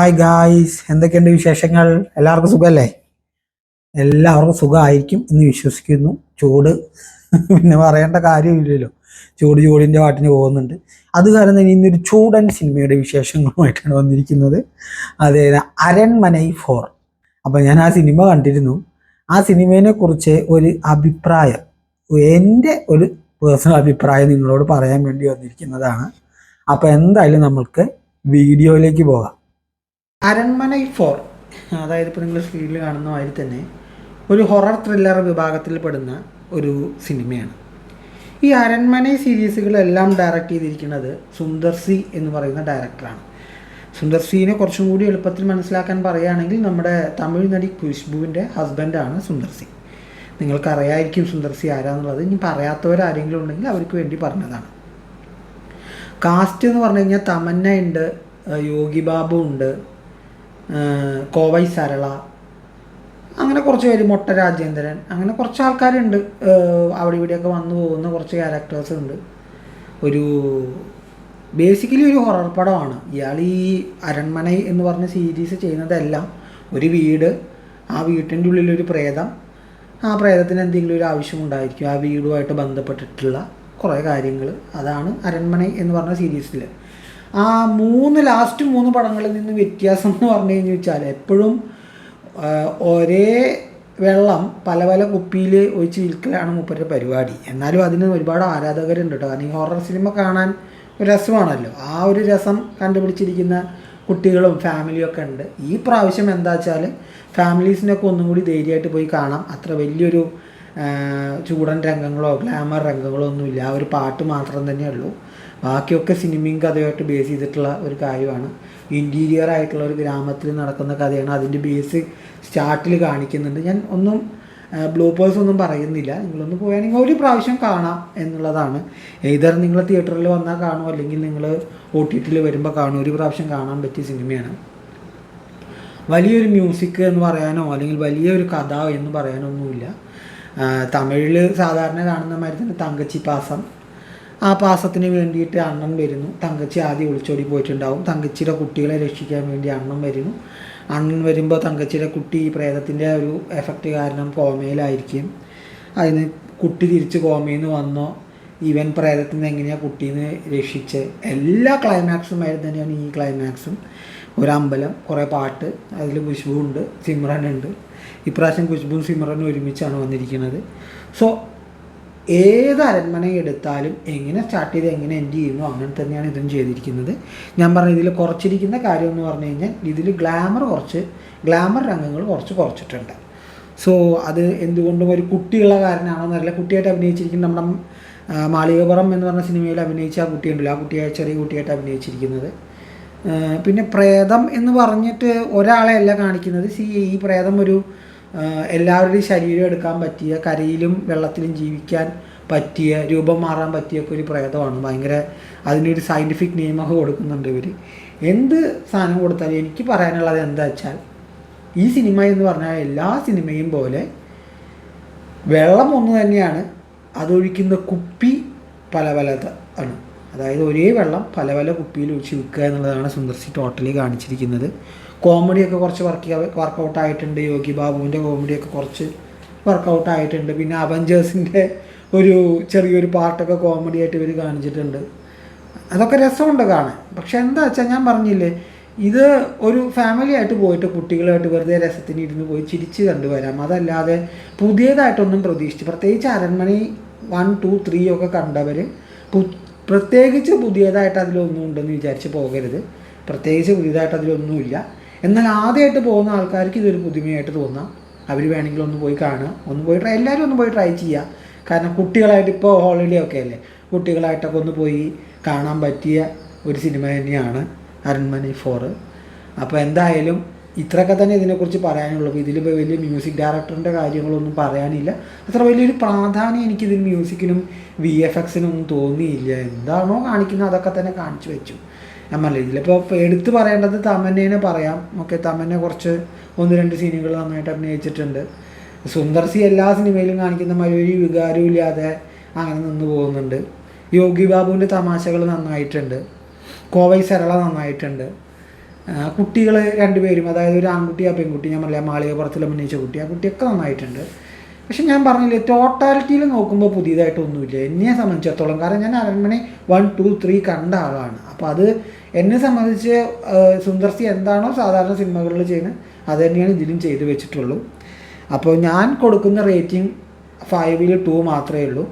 Hi guys, എന്തൊക്കെയുണ്ട് വിശേഷങ്ങൾ? എല്ലാവർക്കും സുഖമല്ലേ? എല്ലാവർക്കും സുഖമായിരിക്കും എന്ന് വിശ്വസിക്കുന്നു. ചൂട് പിന്നെ പറയേണ്ട കാര്യമില്ലല്ലോ. ചൂടിൻ്റെ പാട്ടിന് പോകുന്നുണ്ട്. അത് കാരണം തന്നെ ഇന്നൊരു ചൂടൻ സിനിമയുടെ വിശേഷങ്ങളുമായിട്ടാണ് വന്നിരിക്കുന്നത്. അതെ, അരൺമനൈ 4. അപ്പം ഞാൻ ആ സിനിമ കണ്ടിരുന്നു. ആ സിനിമയെ കുറിച്ച് ഒരു അഭിപ്രായം, എൻ്റെ ഒരു പേഴ്സണൽ അഭിപ്രായം നിങ്ങളോട് പറയാൻ വേണ്ടി വന്നിരിക്കുന്നതാണ്. അപ്പം എന്തായാലും നമ്മൾക്ക് വീഡിയോയിലേക്ക് പോകാം. അരൺമനൈ 4, അതായത് ഇപ്പോൾ നിങ്ങൾ സ്ക്രീനിൽ കാണുന്ന മാതിരി തന്നെ ഒരു ഹൊറർ ത്രില്ലർ വിഭാഗത്തിൽ പെടുന്ന ഒരു സിനിമയാണ്. ഈ അരൺമനൈ സീരീസുകളെല്ലാം ഡയറക്റ്റ് ചെയ്തിരിക്കുന്നത് സുന്ദർ സി എന്ന് പറയുന്ന ഡയറക്ടറാണ്. സുന്ദർ സിനെ കുറച്ചും കൂടി എളുപ്പത്തിൽ മനസ്സിലാക്കാൻ പറയുകയാണെങ്കിൽ നമ്മുടെ തമിഴ് നടി ഖുശ്ബുവിൻ്റെ ഹസ്ബൻഡാണ് സുന്ദർ സി. നിങ്ങൾക്കറിയായിരിക്കും സുന്ദർ സി ആരാന്നുള്ളത്. ഇനി പറയാത്തവരാരെങ്കിലും ഉണ്ടെങ്കിൽ അവർക്ക് വേണ്ടി പറഞ്ഞതാണ്. കാസ്റ്റ് എന്ന് പറഞ്ഞു കഴിഞ്ഞാൽ തമന്ന ഉണ്ട്, യോഗി ബാബു ഉണ്ട്, കോവൈ സരള, അങ്ങനെ കുറച്ച് പേര്, മൊട്ട രാജേന്ദ്രൻ, അങ്ങനെ കുറച്ച് ആൾക്കാരുണ്ട്. അവിടെ ഇവിടെയൊക്കെ വന്നു പോകുന്ന കുറച്ച് ക്യാരക്ടേഴ്സ് ഉണ്ട്. ഒരു ബേസിക്കലി ഒരു ഹൊറർ പടമാണ്. ഇയാൾ ഈ അരൺമനൈ എന്ന് പറഞ്ഞ സീരീസ് ചെയ്യുന്നതെല്ലാം ഒരു വീട്, ആ വീട്ടിൻ്റെ ഉള്ളിലൊരു പ്രേതം, ആ പ്രേതത്തിന് എന്തെങ്കിലും ഒരു ആവശ്യമുണ്ടായിരിക്കും, ആ വീടുമായിട്ട് ബന്ധപ്പെട്ടിട്ടുള്ള കുറേ കാര്യങ്ങൾ. അതാണ് അരൺമനൈ എന്ന് പറഞ്ഞ സീരീസിൽ. ആ ലാസ്റ്റ് മൂന്ന് പടങ്ങളിൽ നിന്ന് വ്യത്യാസം എന്ന് പറഞ്ഞു കഴിഞ്ഞു വെച്ചാൽ എപ്പോഴും ഒരേ വെള്ളം പല പല കുപ്പിയിൽ ഒഴിച്ച് വിൽക്കലാണ് മൂപ്പരുടെ പരിപാടി. എന്നാലും അതിന് ഒരുപാട് ആരാധകരുണ്ട് കേട്ടോ. കാരണം ഈ ഹൊറർ സിനിമ കാണാൻ ഒരു രസമാണല്ലോ. ആ ഒരു രസം കണ്ടുപിടിച്ചിരിക്കുന്ന കുട്ടികളും ഫാമിലിയും ഒക്കെ ഉണ്ട്. ഈ പ്രാവശ്യം എന്താ വെച്ചാൽ ഫാമിലീസിനൊക്കെ ഒന്നും കൂടി ധൈര്യമായിട്ട് പോയി കാണാം. അത്ര വലിയൊരു ചൂടൻ രംഗങ്ങളോ ഗ്ലാമർ രംഗങ്ങളോ ഒന്നുമില്ല. ആ ഒരു പാട്ട് മാത്രം തന്നെയുള്ളൂ. ബാക്കിയൊക്കെ സിനിമയും കഥയുമായിട്ട് ബേസ് ചെയ്തിട്ടുള്ള ഒരു കാര്യമാണ്. ഇൻറ്റീരിയർ ആയിട്ടുള്ള ഒരു ഗ്രാമത്തിൽ നടക്കുന്ന കഥയാണ്. അതിൻ്റെ ബേസ് സ്റ്റാർട്ടിൽ കാണിക്കുന്നുണ്ട്. ഞാൻ ഒന്നും ബ്ലൂപ്പേഴ്സ് ഒന്നും പറയുന്നില്ല. നിങ്ങളൊന്ന് പോയാണെങ്കിൽ ഒരു പ്രാവശ്യം കാണാം എന്നുള്ളതാണ്. ഏതർ നിങ്ങൾ തിയേറ്ററിൽ വന്നാൽ കാണുമോ, അല്ലെങ്കിൽ നിങ്ങൾ OTTയിൽ വരുമ്പോൾ കാണും. ഒരു പ്രാവശ്യം കാണാൻ പറ്റിയ സിനിമയാണ്. വലിയൊരു മ്യൂസിക് എന്ന് പറയാനോ അല്ലെങ്കിൽ വലിയൊരു കഥ എന്ന് പറയാനോ ഒന്നുമില്ല. തമിഴിൽ സാധാരണ കാണുന്ന മാതിരി തന്നെ തങ്കച്ചി പാസം, ആ പാസത്തിന് വേണ്ടിയിട്ട് അണ്ണൻ വരുന്നു. തങ്കച്ചി ആദ്യം ഒളിച്ചോടി പോയിട്ടുണ്ടാവും. തങ്കച്ചിയുടെ കുട്ടികളെ രക്ഷിക്കാൻ വേണ്ടി അണ്ണൻ വരുന്നു. അണ്ണൻ വരുമ്പോൾ തങ്കച്ചിയുടെ കുട്ടി ഈ പ്രേതത്തിൻ്റെ ഒരു എഫക്റ്റ് കാരണം കോമയിലായിരിക്കും. അതിന് കുട്ടി തിരിച്ച് കോമയിൽ നിന്ന് വന്നോ, ഈവൻ പ്രേതത്തിൽ നിന്ന് എങ്ങനെയാണ് കുട്ടീനെ രക്ഷിച്ച്, എല്ലാ ക്ലൈമാക്സും ആയിരുന്നു തന്നെയാണ് ഈ ക്ലൈമാക്സും. ഒരമ്പലം, കുറേ പാട്ട്, അതിൽ ഖുശ്ബു ഉണ്ട്, സിമ്രൻ ഉണ്ട്. ഇപ്രാവശ്യം ഖുശ്ബുവും സിമ്രനും ഒരുമിച്ചാണ് വന്നിരിക്കുന്നത്. സോ ഏത് അരൺമന എടുത്താലും എങ്ങനെ സ്റ്റാർട്ട് ചെയ്ത് എങ്ങനെ എൻഡ് ചെയ്യുന്നു അങ്ങനെ തന്നെയാണ് ഇതും ചെയ്തിരിക്കുന്നത്. ഞാൻ പറഞ്ഞ ഇതിൽ കുറച്ചിരിക്കുന്ന കാര്യം എന്ന് പറഞ്ഞു കഴിഞ്ഞാൽ ഇതിൽ ഗ്ലാമർ രംഗങ്ങൾ കുറച്ചിട്ടുണ്ട്. സോ അത് എന്തുകൊണ്ടും ഒരു കുട്ടിയുള്ള കാരണമാണോ എന്നറിയില്ല. കുട്ടിയായിട്ട് അഭിനയിച്ചിരിക്കുന്നത് നമ്മുടെ മാളികപ്പുറം എന്ന് പറഞ്ഞ സിനിമയിൽ അഭിനയിച്ച ആ കുട്ടിയുണ്ടല്ലോ, ആ ചെറിയ കുട്ടിയായിട്ട് അഭിനയിച്ചിരിക്കുന്നത്. പിന്നെ പ്രേതം എന്ന് പറഞ്ഞിട്ട് ഒരാളെ അല്ല കാണിക്കുന്നത്. ഈ പ്രേതം ഒരു എല്ലാവരുടെയും ശരീരം എടുക്കാൻ പറ്റിയ, കരയിലും വെള്ളത്തിലും ജീവിക്കാൻ പറ്റിയ, രൂപം മാറാൻ പറ്റിയൊക്കെ ഒരു പ്രേതമാണ്. ഭയങ്കര അതിനൊരു സയൻറ്റിഫിക് നെയിമൊക്കെ കൊടുക്കുന്നുണ്ട് ഇവർ. എന്ത് സാധനം കൊടുത്താലും എനിക്ക് പറയാനുള്ളത് എന്താ വെച്ചാൽ, ഈ സിനിമ എന്ന് പറഞ്ഞാൽ എല്ലാ സിനിമയും പോലെ വെള്ളം ഒന്ന് തന്നെയാണ്, അതൊഴിക്കുന്ന കുപ്പി പല ആണ്. അതായത് ഒരേ വെള്ളം പല പല കുപ്പിയിൽ ഒഴിച്ച് വിൽക്കുക എന്നുള്ളതാണ് സുന്ദർ സി ടോട്ടലി കാണിച്ചിരിക്കുന്നത്. കോമഡിയൊക്കെ കുറച്ച് വർക്കൗട്ട് ആയിട്ടുണ്ട്. യോഗി ബാബുവിൻ്റെ കോമഡിയൊക്കെ കുറച്ച് വർക്കൗട്ട് ആയിട്ടുണ്ട്. പിന്നെ അവഞ്ചേഴ്സിൻ്റെ ഒരു ചെറിയൊരു പാർട്ടൊക്കെ കോമഡി ആയിട്ട് ഇവർ കാണിച്ചിട്ടുണ്ട്. അതൊക്കെ രസമുണ്ട് കാണാൻ. പക്ഷെ എന്താ വെച്ചാൽ ഞാൻ പറഞ്ഞില്ലേ, ഇത് ഒരു ഫാമിലി ആയിട്ട് പോയിട്ട് കുട്ടികളായിട്ട് വെറുതെ രസത്തിന് ഇരുന്ന് പോയി ചിരിച്ച് കണ്ടുവരാം. അതല്ലാതെ പുതിയതായിട്ടൊന്നും പ്രത്യേകിച്ച് അരൺമനൈ 1, 2, 3 ഒക്കെ കണ്ടവർ പ്രത്യേകിച്ച് പുതിയതായിട്ട് അതിലൊന്നും ഉണ്ടെന്ന് വിചാരിച്ച് പോകരുത്. പ്രത്യേകിച്ച് പുതിയതായിട്ട് അതിലൊന്നുമില്ല. എന്നാൽ ആദ്യമായിട്ട് പോകുന്ന ആൾക്കാർക്ക് ഇതൊരു പുതുമയായിട്ട് തോന്നാം. അവർ വേണമെങ്കിൽ ഒന്ന് പോയി കാണുക, എല്ലാവരും ഒന്ന് പോയി ട്രൈ ചെയ്യുക. കാരണം കുട്ടികളായിട്ട് ഇപ്പോൾ ഹോളിഡേ ഒക്കെ അല്ലേ, കുട്ടികളായിട്ടൊക്കെ ഒന്ന് പോയി കാണാൻ പറ്റിയ ഒരു സിനിമ തന്നെയാണ് അരൺമനൈ 4. അപ്പോൾ എന്തായാലും ഇത്രയൊക്കെ തന്നെ ഇതിനെക്കുറിച്ച് പറയാനുള്ളൂ. ഇതിൽ വലിയ മ്യൂസിക് ഡയറക്ടറിൻ്റെ കാര്യങ്ങളൊന്നും പറയാനില്ല. അത്ര വലിയൊരു പ്രാധാന്യം എനിക്കിതിൽ മ്യൂസിക്കിനും VFXനും ഒന്നും തോന്നിയില്ല. എന്താണോ കാണിക്കുന്നത് അതൊക്കെ തന്നെ കാണിച്ചു വെച്ചു. ഞാൻ പറഞ്ഞില്ല, ഇതിലിപ്പോൾ എടുത്ത് പറയേണ്ടത് തമന്നേനെ പറയാം. തമന്ന കുറച്ച് 1-2 സീനുകൾ നന്നായിട്ട് അഭിനയിച്ചിട്ടുണ്ട്. സുന്ദർ സി എല്ലാ സിനിമയിലും കാണിക്കുന്ന മാതിരി ഒരു വികാരവും ഇല്ലാതെ അങ്ങനെ നിന്ന് പോകുന്നുണ്ട്. യോഗി ബാബുവിൻ്റെ തമാശകൾ നന്നായിട്ടുണ്ട്. കോവൈ സരള നന്നായിട്ടുണ്ട്. കുട്ടികൾ രണ്ടുപേരും, അതായത് ഒരു ആൺകുട്ടി ആ പെൺകുട്ടി, ഞാൻ പറയാം മാളികപ്പുറത്തിൽ അഭിനയിച്ച കുട്ടി, ആ കുട്ടിയൊക്കെ നന്നായിട്ടുണ്ട്. പക്ഷെ ഞാൻ പറഞ്ഞില്ലേ, ടോട്ടാലിറ്റിയിൽ നോക്കുമ്പോൾ പുതിയതായിട്ടൊന്നുമില്ല എന്നെ സംബന്ധിച്ചിടത്തോളം. കാരണം ഞാൻ അരൺമണി 1, 2, 3 കണ്ട ആളാണ്. അപ്പോൾ അത് എന്നെ സംബന്ധിച്ച് സുന്ദർ സി എന്താണോ സാധാരണ സിനിമകളിൽ ചെയ്യുന്നത് അത് തന്നെയാണ് ഇതിലും ചെയ്തു വെച്ചിട്ടുള്ളൂ. അപ്പോൾ ഞാൻ കൊടുക്കുന്ന റേറ്റിംഗ് 5ൽ 2 മാത്രമേ ഉള്ളൂ.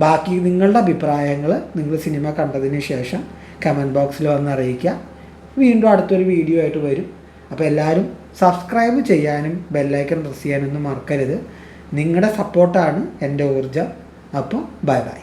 ബാക്കി നിങ്ങളുടെ അഭിപ്രായങ്ങൾ നിങ്ങൾ സിനിമ കണ്ടതിന് ശേഷം കമൻറ്റ് ബോക്സിൽ വന്ന് അറിയിക്കുക. വീണ്ടും അടുത്തൊരു വീഡിയോ ആയിട്ട് വരും. അപ്പോൾ എല്ലാവരും സബ്സ്ക്രൈബ് ചെയ്യാനും ബെല്ലൈക്കൺ പ്രസ് ചെയ്യാനൊന്നും മറക്കരുത്. നിങ്ങളുടെ സപ്പോർട്ടാണ് എൻ്റെ ഊർജ്ജം. അപ്പോൾ ബൈ ബൈ.